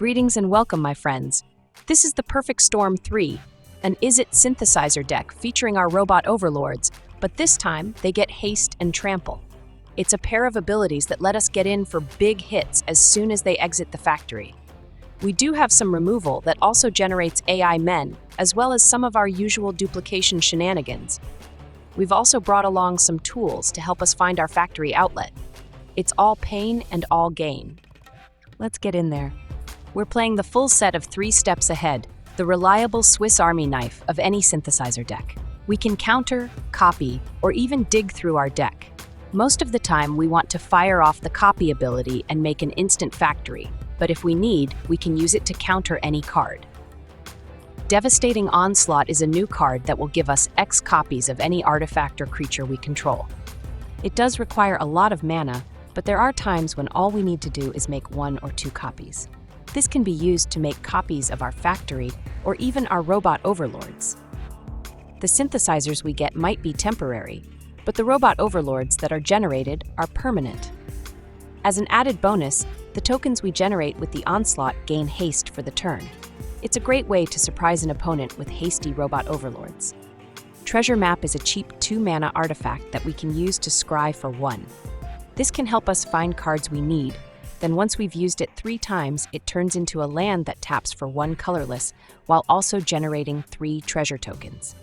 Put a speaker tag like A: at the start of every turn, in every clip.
A: Greetings and welcome, my friends. This is the Perfect Storm 3, an Izzet synthesizer deck featuring our robot overlords, but this time they get Haste and Trample. It's a pair of abilities that let us get in for big hits as soon as they exit the factory. We do have some removal that also generates AI men, as well as some of our usual duplication shenanigans. We've also brought along some tools to help us find our factory outlet. It's all pain and all gain. Let's get in there. We're playing the full set of 3 steps ahead, the reliable Swiss Army knife of any synthesizer deck. We can counter, copy, or even dig through our deck. Most of the time, we want to fire off the copy ability and make an instant factory, but if we need, we can use it to counter any card. Devastating Onslaught is a new card that will give us X copies of any artifact or creature we control. It does require a lot of mana, but there are times when all we need to do is make 1 or 2 copies. This can be used to make copies of our factory or even our robot overlords. The synthesizers we get might be temporary, but the robot overlords that are generated are permanent. As an added bonus, the tokens we generate with the Onslaught gain haste for the turn. It's a great way to surprise an opponent with hasty robot overlords. Treasure Map is a cheap 2-mana artifact that we can use to scry for 1. This can help us find cards we need. Then once we've used it 3 times, it turns into a land that taps for 1 colorless, while also generating 3 treasure tokens.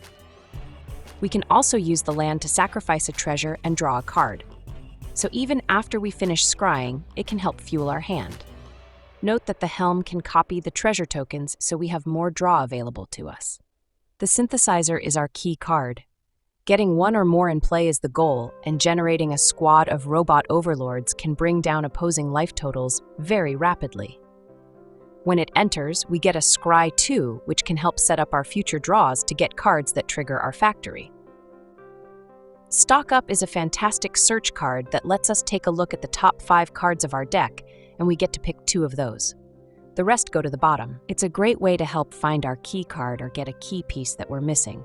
A: We can also use the land to sacrifice a treasure and draw a card. So even after we finish scrying, it can help fuel our hand. Note that the Helm can copy the treasure tokens, so we have more draw available to us. The Synthesizer is our key card. Getting 1 or more in play is the goal, and generating a squad of robot overlords can bring down opposing life totals very rapidly. When it enters, we get a Scry 2, which can help set up our future draws to get cards that trigger our factory. Stock Up is a fantastic search card that lets us take a look at the top 5 cards of our deck, and we get to pick 2 of those. The rest go to the bottom. It's a great way to help find our key card or get a key piece that we're missing.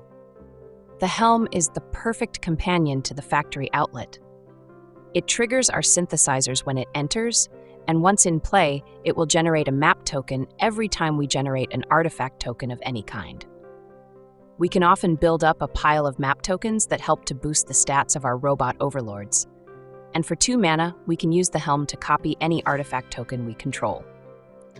A: The Helm is the perfect companion to the factory outlet. It triggers our synthesizers when it enters, and once in play, it will generate a map token every time we generate an artifact token of any kind. We can often build up a pile of map tokens that help to boost the stats of our robot overlords. And for 2 mana, we can use the Helm to copy any artifact token we control.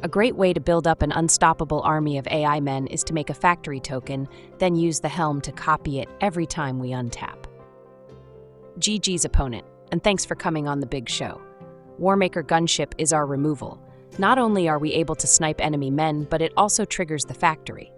A: A great way to build up an unstoppable army of AI men is to make a factory token, then use the Helm to copy it every time we untap. GG's opponent, and thanks for coming on the big show. Warmaker Gunship is our removal. Not only are we able to snipe enemy men, but it also triggers the factory.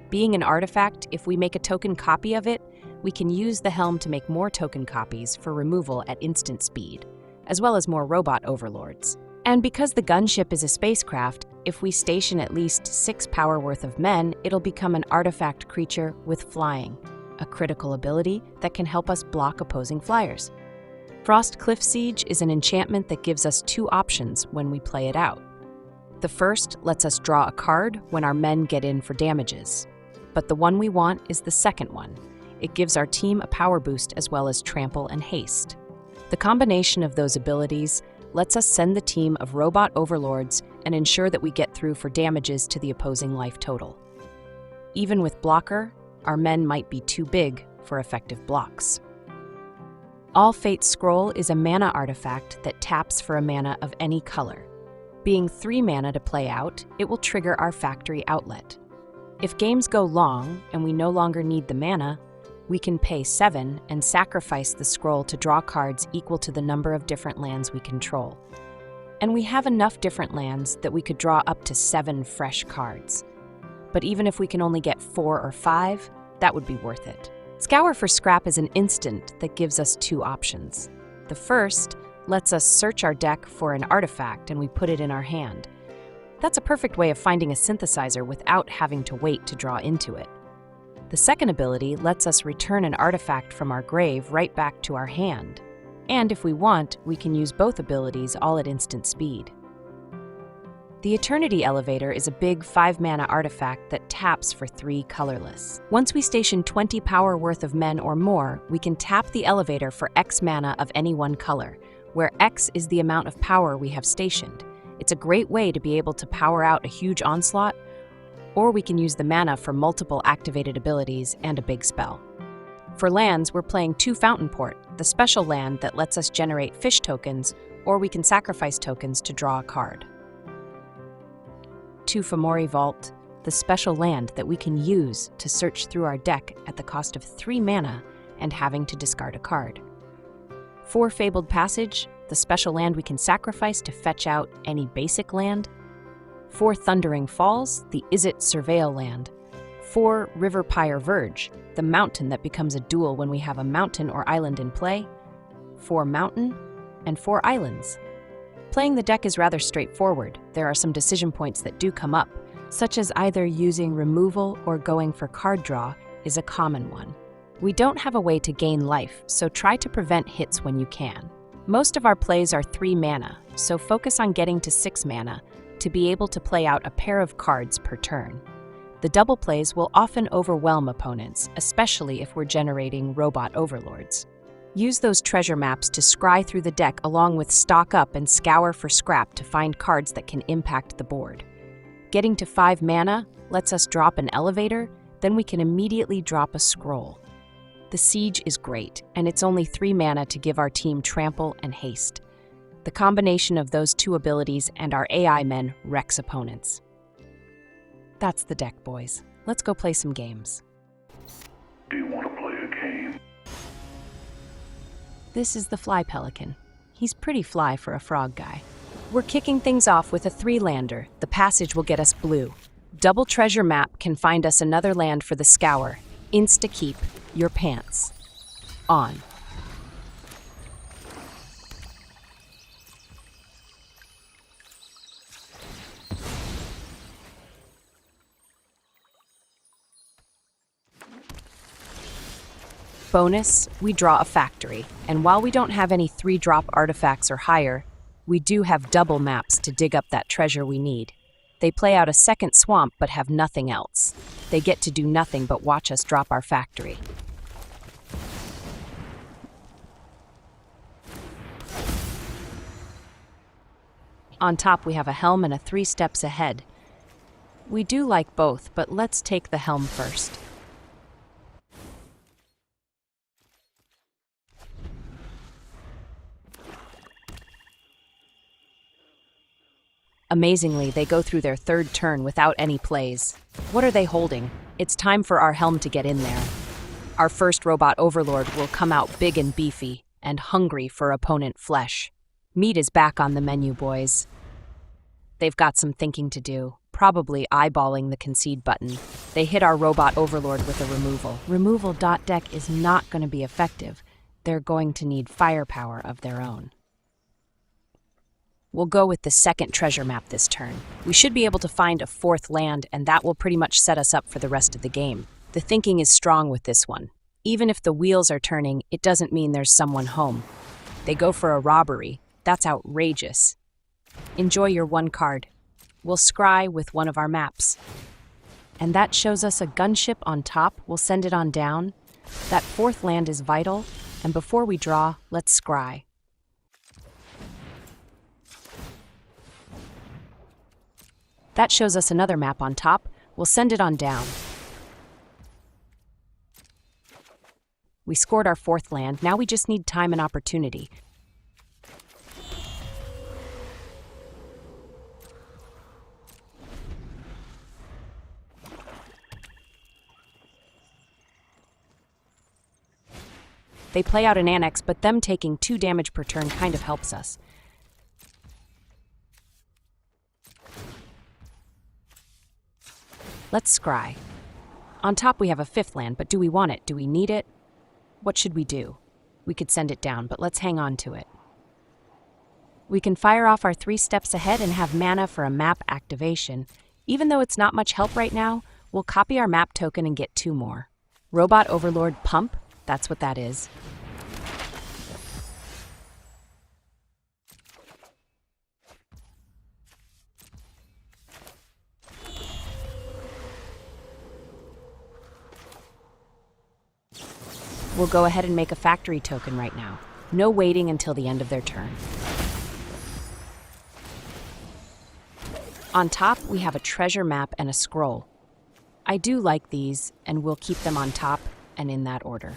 A: Being an artifact, if we make a token copy of it, we can use the Helm to make more token copies for removal at instant speed, as well as more robot overlords. And because the gunship is a spacecraft, if we station at least 6 power worth of men, it'll become an artifact creature with flying, a critical ability that can help us block opposing flyers. Frostcliff Siege is an enchantment that gives us 2 options when we play it out. The first lets us draw a card when our men get in for damages, but the one we want is the second one. It gives our team a power boost as well as Trample and Haste. The combination of those abilities lets us send the team of robot overlords and ensure that we get through for damages to the opposing life total. Even with blocker, our men might be too big for effective blocks. All Fate Scroll is a mana artifact that taps for a mana of any color. Being 3 mana to play out, it will trigger our factory outlet. If games go long and we no longer need the mana, we can pay 7 and sacrifice the scroll to draw cards equal to the number of different lands we control. And we have enough different lands that we could draw up to 7 fresh cards. But even if we can only get 4 or 5, that would be worth it. Scour for Scrap is an instant that gives us 2 options. The first lets us search our deck for an artifact and we put it in our hand. That's a perfect way of finding a synthesizer without having to wait to draw into it. The second ability lets us return an artifact from our grave right back to our hand. And if we want, we can use both abilities all at instant speed. The Eternity Elevator is a big 5-mana artifact that taps for 3 colorless. Once we station 20 power worth of men or more, we can tap the elevator for X mana of any one color, where X is the amount of power we have stationed. It's a great way to be able to power out a huge onslaught, or we can use the mana for multiple activated abilities and a big spell. For lands, we're playing 2 Fountainport, the special land that lets us generate fish tokens, or we can sacrifice tokens to draw a card. 2 Fomori Vault, the special land that we can use to search through our deck at the cost of 3 mana and having to discard a card. 4 Fabled Passage, the special land we can sacrifice to fetch out any basic land. 4 Thundering Falls, the Izzet Surveil land. 4 Riverpyre Verge, the mountain that becomes a dual when we have a mountain or island in play. 4 Mountain, and 4 Islands. Playing the deck is rather straightforward. There are some decision points that do come up, such as either using removal or going for card draw is a common one. We don't have a way to gain life, so try to prevent hits when you can. Most of our plays are 3 mana, so focus on getting to 6 mana to be able to play out a pair of cards per turn. The double plays will often overwhelm opponents, especially if we're generating robot overlords. Use those treasure maps to scry through the deck along with stock up and scour for scrap to find cards that can impact the board. Getting to 5 mana lets us drop an elevator, then we can immediately drop a scroll. The Siege is great, and it's only 3 mana to give our team Trample and Haste. The combination of those 2 abilities and our AI men wrecks opponents. That's the deck, boys. Let's go play some games.
B: Do you want to play a game?
A: This is the Fly Pelican. He's pretty fly for a frog guy. We're kicking things off with a 3-lander. The passage will get us blue. Double treasure map can find us another land for the Scour. Insta-keep your pants on. Bonus, we draw a factory, and while we don't have any 3-drop artifacts or higher, we do have double maps to dig up that treasure we need. They play out a second swamp but have nothing else. They get to do nothing but watch us drop our factory. On top we have a helm and a 3 steps ahead. We do like both, but let's take the helm first. Amazingly, they go through their 3rd turn without any plays. What are they holding? It's time for our helm to get in there. Our first robot overlord will come out big and beefy, and hungry for opponent flesh. Meat is back on the menu, boys. They've got some thinking to do, probably eyeballing the concede button. They hit our robot overlord with a removal. Removal deck is not going to be effective. They're going to need firepower of their own. We'll go with the 2nd treasure map this turn. We should be able to find a 4th land, and that will pretty much set us up for the rest of the game. The thinking is strong with this one. Even if the wheels are turning, it doesn't mean there's someone home. They go for a robbery. That's outrageous. Enjoy your 1 card. We'll scry with one of our maps. And that shows us a gunship on top. We'll send it on down. That 4th land is vital, and before we draw, let's scry. That shows us another map on top. We'll send it on down. We scored our 4th land. Now we just need time and opportunity. They play out an annex, but them taking 2 damage per turn kind of helps us. Let's scry. On top we have a 5th land, but do we want it? Do we need it? What should we do? We could send it down, but let's hang on to it. We can fire off our 3 steps ahead and have mana for a map activation. Even though it's not much help right now, we'll copy our map token and get 2 more. Robot Overlord Pump, that's what that is. We'll go ahead and make a factory token right now. No waiting until the end of their turn. On top, we have a treasure map and a scroll. I do like these, and we'll keep them on top and in that order.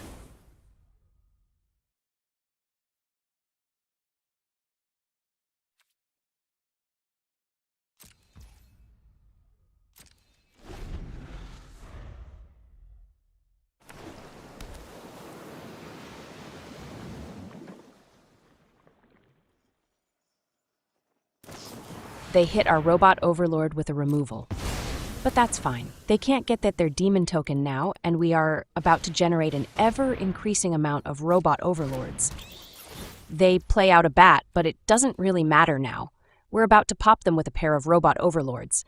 A: They hit our robot overlord with a removal. But that's fine. They can't get their demon token now, and we are about to generate an ever-increasing amount of robot overlords. They play out a bat, but it doesn't really matter now. We're about to pop them with a pair of robot overlords.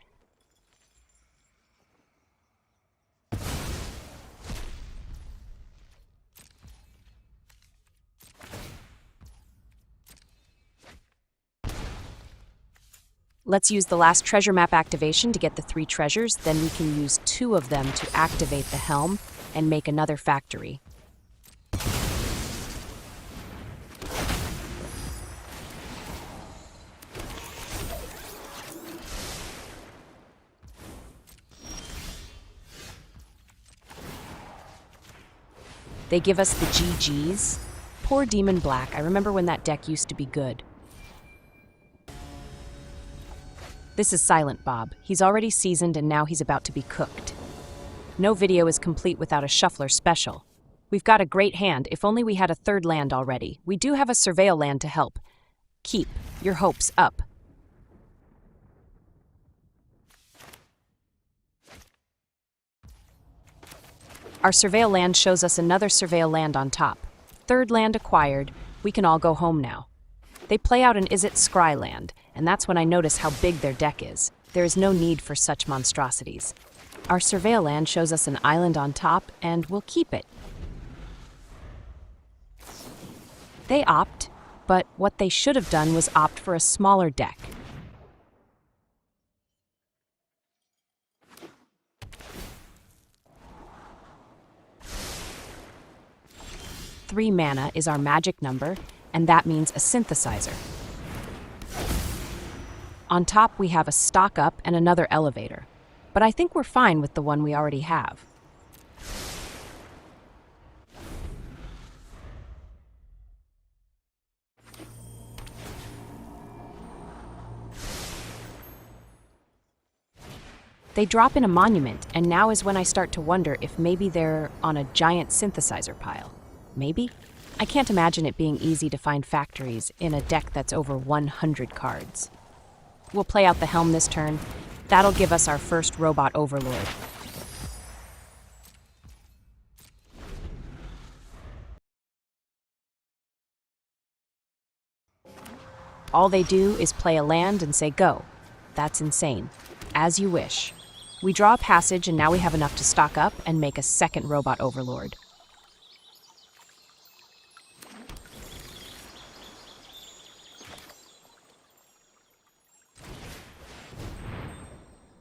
A: Let's use the last treasure map activation to get the 3 treasures, then we can use 2 of them to activate the helm and make another factory. They give us the GGs. Poor Demon Black, I remember when that deck used to be good. This is Silent Bob. He's already seasoned and now he's about to be cooked. No video is complete without a Shuffler special. We've got a great hand, if only we had a 3rd land already. We do have a Surveil land to help. Keep your hopes up. Our Surveil land shows us another Surveil land on top. 3rd land acquired. We can all go home now. They play out an Izzet Scry land, and that's when I notice how big their deck is. There is no need for such monstrosities. Our Surveil land shows us an island on top, and we'll keep it. They opt, but what they should have done was opt for a smaller deck. Three mana is our magic number, and that means a synthesizer. On top, we have a stock up and another elevator, but I think we're fine with the one we already have. They drop in a monument, and now is when I start to wonder if maybe they're on a giant synthesizer pile. Maybe? I can't imagine it being easy to find factories in a deck that's over 100 cards. We'll play out the helm this turn. That'll give us our first robot overlord. All they do is play a land and say go. That's insane. As you wish. We draw a passage and now we have enough to stock up and make a second robot overlord.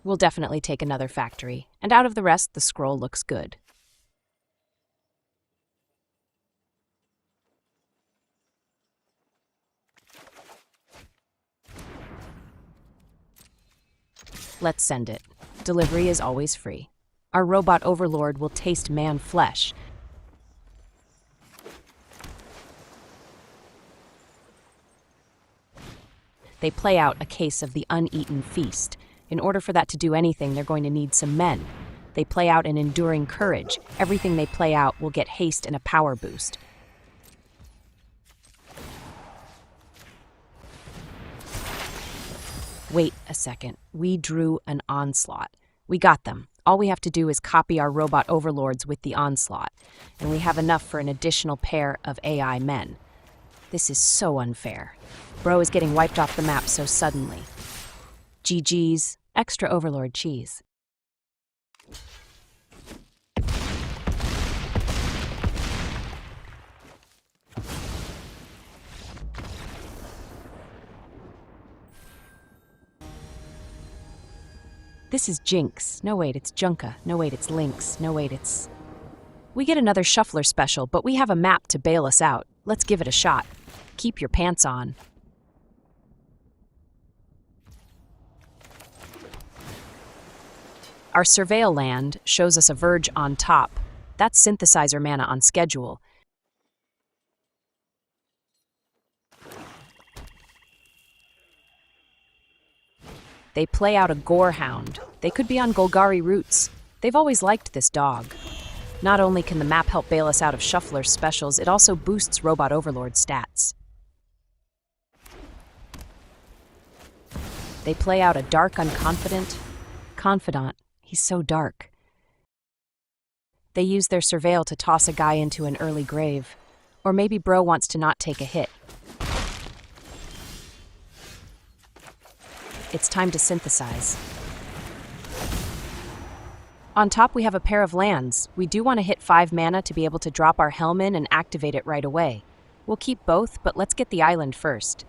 A: We'll definitely take another factory, and out of the rest, the scroll looks good. Let's send it. Delivery is always free. Our robot overlord will taste man flesh. They play out a case of the uneaten feast. In order for that to do anything, they're going to need some men. They play out an enduring courage. Everything they play out will get haste and a power boost. Wait a second. We drew an onslaught. We got them. All we have to do is copy our robot overlords with the onslaught, and we have enough for an additional pair of AI men. This is so unfair. Bro is getting wiped off the map so suddenly. GG's, extra overlord cheese. This is Jinx. No wait, it's Junka. No wait, it's Lynx. No wait, it's... We get another Shuffler special, but we have a map to bail us out. Let's give it a shot. Keep your pants on. Our Surveil land shows us a Verge on top. That's Synthesizer mana on schedule. They play out a Gorehound. They could be on Golgari routes. They've always liked this dog. Not only can the map help bail us out of Shuffler specials, it also boosts Robot Overlord stats. They play out a Dark Unconfident. Confidant, he's so dark. They use their Surveil to toss a guy into an early grave. Or maybe Bro wants to not take a hit. It's time to synthesize. On top we have a pair of lands. We do want to hit 5 mana to be able to drop our Helm in and activate it right away. We'll keep both, but let's get the island first.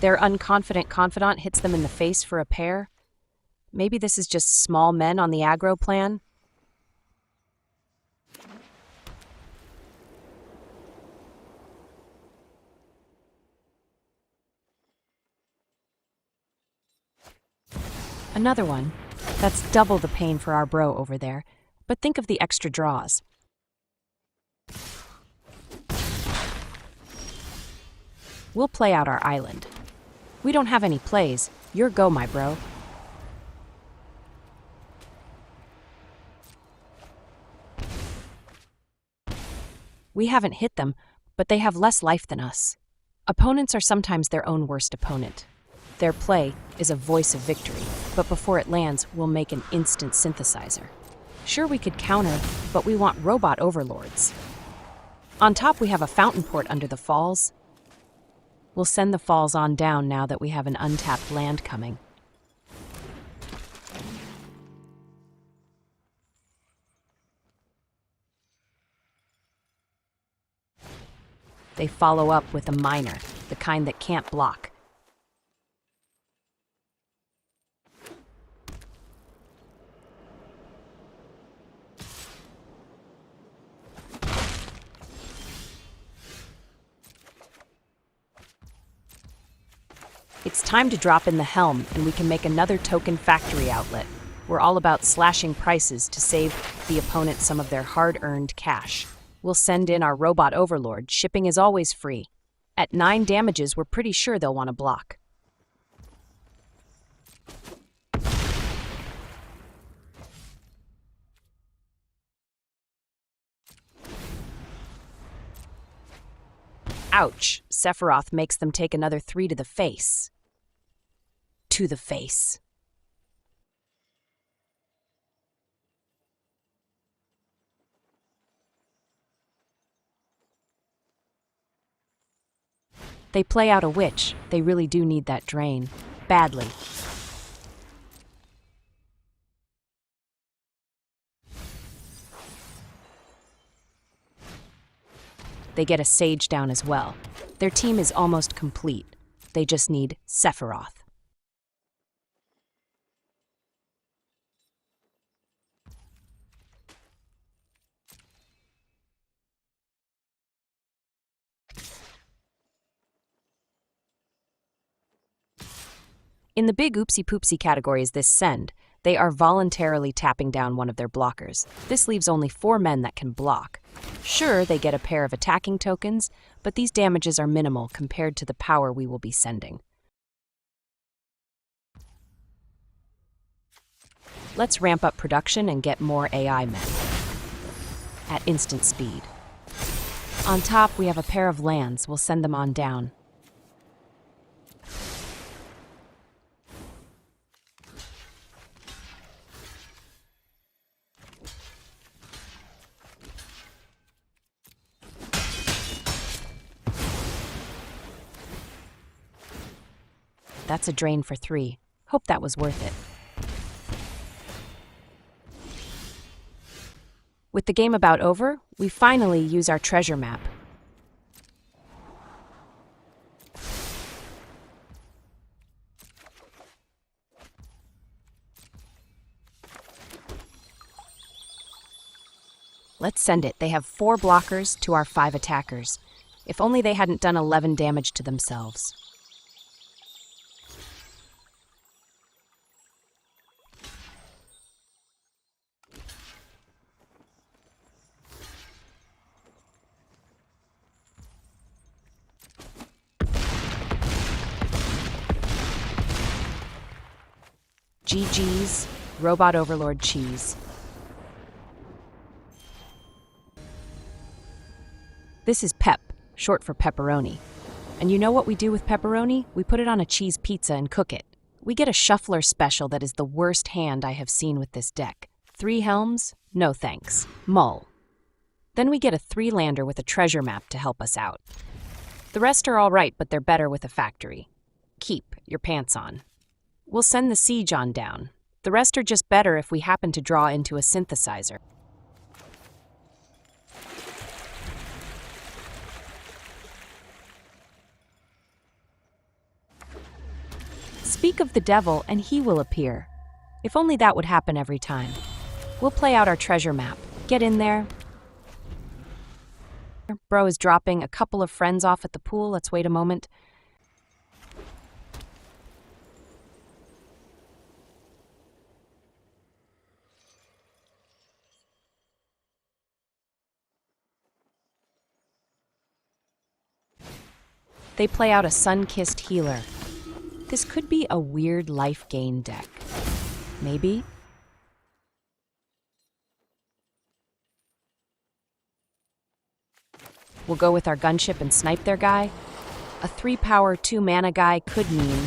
A: Their Unconfident Confidant hits them in the face for a pair. Maybe this is just small men on the aggro plan. Another one. That's double the pain for our bro over there. But think of the extra draws. We'll play out our island. We don't have any plays. Your go, my bro. We haven't hit them, but they have less life than us. Opponents are sometimes their own worst opponent. Their play is a voice of victory, but before it lands, we'll make an instant synthesizer. Sure, we could counter, but we want Robot Overlords. On top, we have a Fountainport under the falls. We'll send the falls on down now that we have an untapped land coming. They follow up with a Miner, the kind that can't block. It's time to drop in the Helm, and we can make another token factory outlet. We're all about slashing prices to save the opponent some of their hard-earned cash. We'll send in our Robot Overlord. Shipping is always free. At 9 damages, we're pretty sure they'll want to block. Ouch! Sephiroth makes them take another 3 to the face. To the face. They play out a witch. They really do need that drain. Badly. They get a Sage down as well. Their team is almost complete. They just need Sephiroth. In the big oopsie-poopsie category is this send. They are voluntarily tapping down one of their blockers. This leaves only 4 men that can block. Sure, they get a pair of attacking tokens, but these damages are minimal compared to the power we will be sending. Let's ramp up production and get more AI men. At instant speed. On top, we have a pair of lands. We'll send them on down. That's a drain for 3. Hope that was worth it. With the game about over, we finally use our treasure map. Let's send it. They have 4 blockers to our 5 attackers. If only they hadn't done 11 damage to themselves. GG's, Robot Overlord cheese. This is pep, short for pepperoni. And you know what we do with pepperoni? We put it on a cheese pizza and cook it. We get a shuffler special that is the worst hand I have seen with this deck. 3 helms? No thanks. Mull. Then we get a 3-lander with a treasure map to help us out. The rest are alright, but they're better with a factory. Keep your pants on. We'll send the siege on down. The rest are just better if we happen to draw into a synthesizer. Speak of the devil and he will appear. If only that would happen every time. We'll play out our treasure map. Get in there. Bro is dropping a couple of friends off at the pool. Let's wait a moment. They play out a sun-kissed healer. This could be a weird life gain deck. Maybe? We'll go with our gunship and snipe their guy. A 3-power, 2-mana guy could mean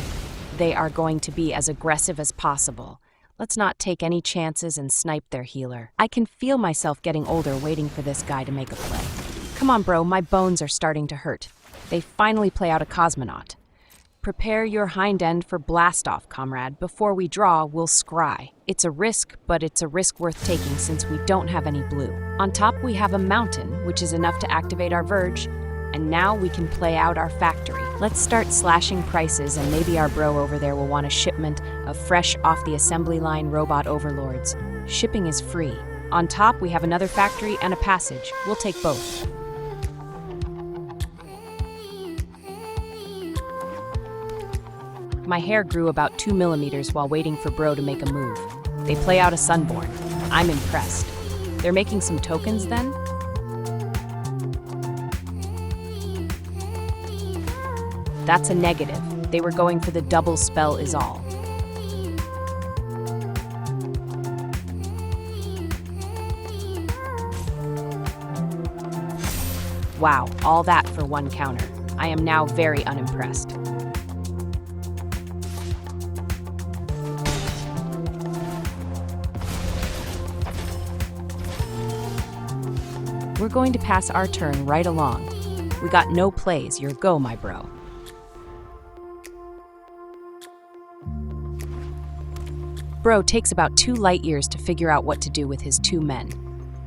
A: they are going to be as aggressive as possible. Let's not take any chances and snipe their healer. I can feel myself getting older waiting for this guy to make a play. Come on, bro, my bones are starting to hurt. They finally play out a cosmonaut. Prepare your hind end for blast-off, comrade. Before we draw, we'll scry. It's a risk, but it's a risk worth taking since we don't have any blue. On top, we have a mountain, which is enough to activate our Verge, and now we can play out our factory. Let's start slashing prices, and maybe our bro over there will want a shipment of fresh off-the-assembly line robot overlords. Shipping is free. On top, we have another factory and a passage. We'll take both. My hair grew about 2 millimeters while waiting for bro to make a move. They play out a Sunborn. I'm impressed. They're making some tokens then? That's a negative. They were going for the double spell is all. Wow, all that for 1 counter. I am now very unimpressed. We're going to pass our turn right along. We got no plays, your go, my bro. Bro takes about 2 light years to figure out what to do with his 2 men.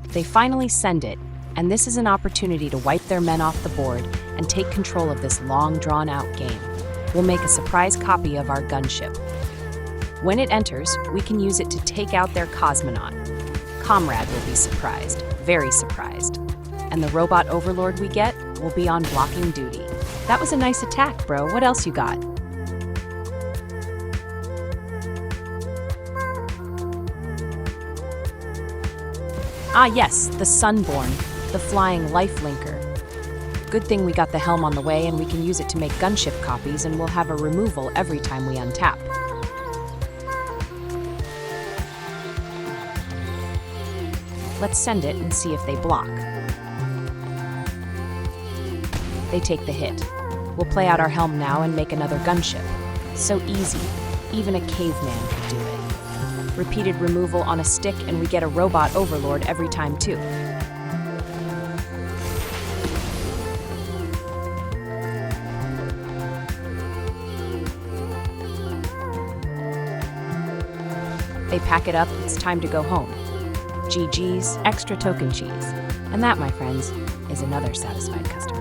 A: They finally send it, and this is an opportunity to wipe their men off the board and take control of this long drawn-out game. We'll make a surprise copy of our gunship. When it enters, we can use it to take out their cosmonaut. Comrade will be surprised, very surprised. And the robot overlord we get will be on blocking duty. That was a nice attack, bro. What else you got? Ah yes, the Sunborn, the flying lifelinker. Good thing we got the helm on the way and we can use it to make gunship copies and we'll have a removal every time we untap. Let's send it and see if they block. They take the hit. We'll play out our helm now and make another gunship. So easy, even a caveman could do it. Repeated removal on a stick and we get a robot overlord every time too. They pack it up, it's time to go home. GG's, extra token cheese. And that, my friends, is another satisfied customer.